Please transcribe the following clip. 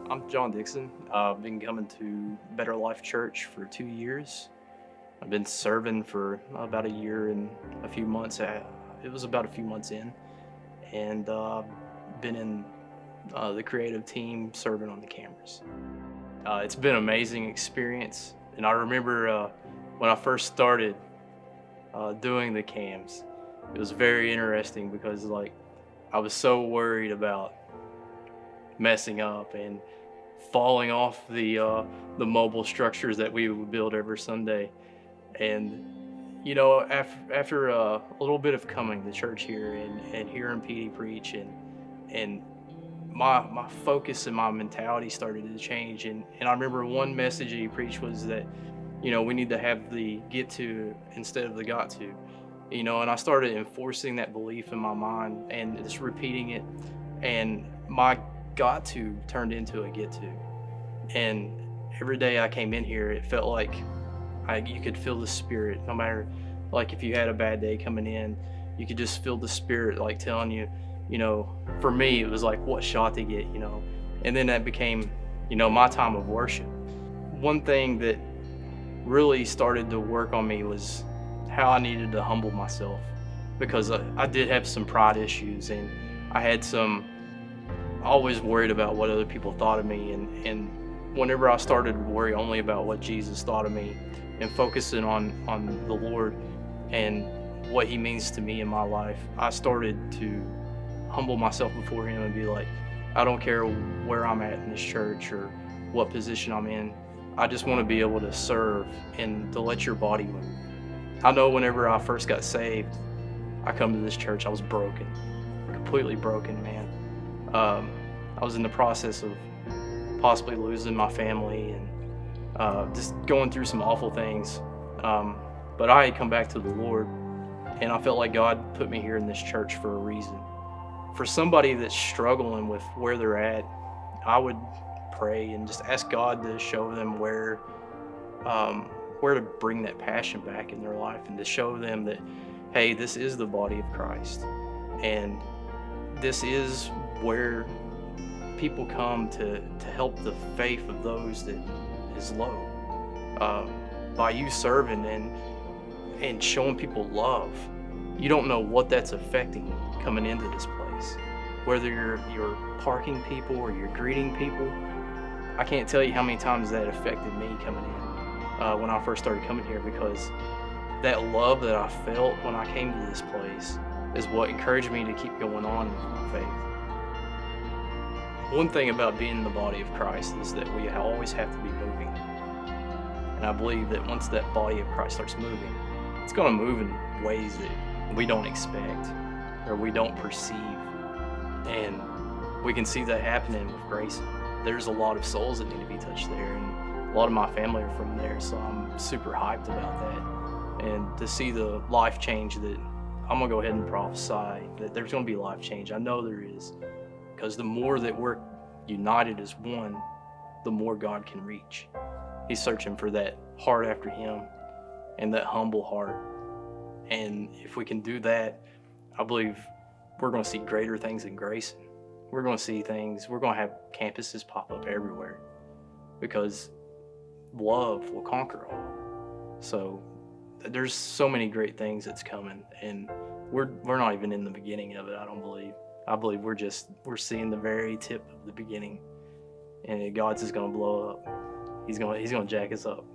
I'm John Dixon. I've been coming to Better Life Church for 2 years. I've been serving for about a year and a few months. It was about a few months in, and been in the creative team serving on the cameras. It's been an amazing experience, and I remember when I first started doing the cams, it was very interesting because I was so worried about messing up and falling off the mobile structures that we would build every Sunday. And after a little bit of coming to church here and hearing PD preach and my focus and my mentality started to change. And I remember one message that he preached was that we need to have the get to instead of the got to. And I started enforcing that belief in my mind and just repeating it, and my got to turned into a get to. And every day I came in here, it felt like you could feel the spirit. No matter, like, if you had a bad day coming in, you could just feel the spirit like telling you, for me it was like what shot to get. And then that became my time of worship. One thing that really started to work on me was how I needed to humble myself, because I did have some pride issues, and I had always worried about what other people thought of me. And whenever I started to worry only about what Jesus thought of me and focusing on the Lord and what he means to me in my life, I started to humble myself before him and be like, I don't care where I'm at in this church or what position I'm in. I just want to be able to serve and to let your body move. I know whenever I first got saved, I come to this church, I was broken, completely broken, man. I was in the process of possibly losing my family and just going through some awful things. But I had come back to the Lord, and I felt like God put me here in this church for a reason. For somebody that's struggling with where they're at, I would pray and just ask God to show them where to bring that passion back in their life, and to show them that, hey, this is the body of Christ, and this is where people come to help the faith of those that is low. By you serving and showing people love, you don't know what that's affecting coming into this place. Whether you're parking people or you're greeting people, I can't tell you how many times that affected me coming in when I first started coming here, because that love that I felt when I came to this place is what encouraged me to keep going on with my faith. One thing about being in the body of Christ is that we always have to be moving. And I believe that once that body of Christ starts moving, it's going to move in ways that we don't expect or we don't perceive. And we can see that happening with Grace. There's a lot of souls that need to be touched there, and a lot of my family are from there, so I'm super hyped about that. And to see the life change that I'm going to go ahead and prophesy that there's going to be life change. I know there is, because the more that we're united as one, the more God can reach. He's searching for that heart after him and that humble heart. And if we can do that, I believe we're going to see greater things in Grayson. We're going to see things, we're going to have campuses pop up everywhere, because love will conquer all. So there's so many great things that's coming, and we're not even in the beginning of it, I don't believe. I believe we're seeing the very tip of the beginning, and God's just going to blow up. He's going to jack us up.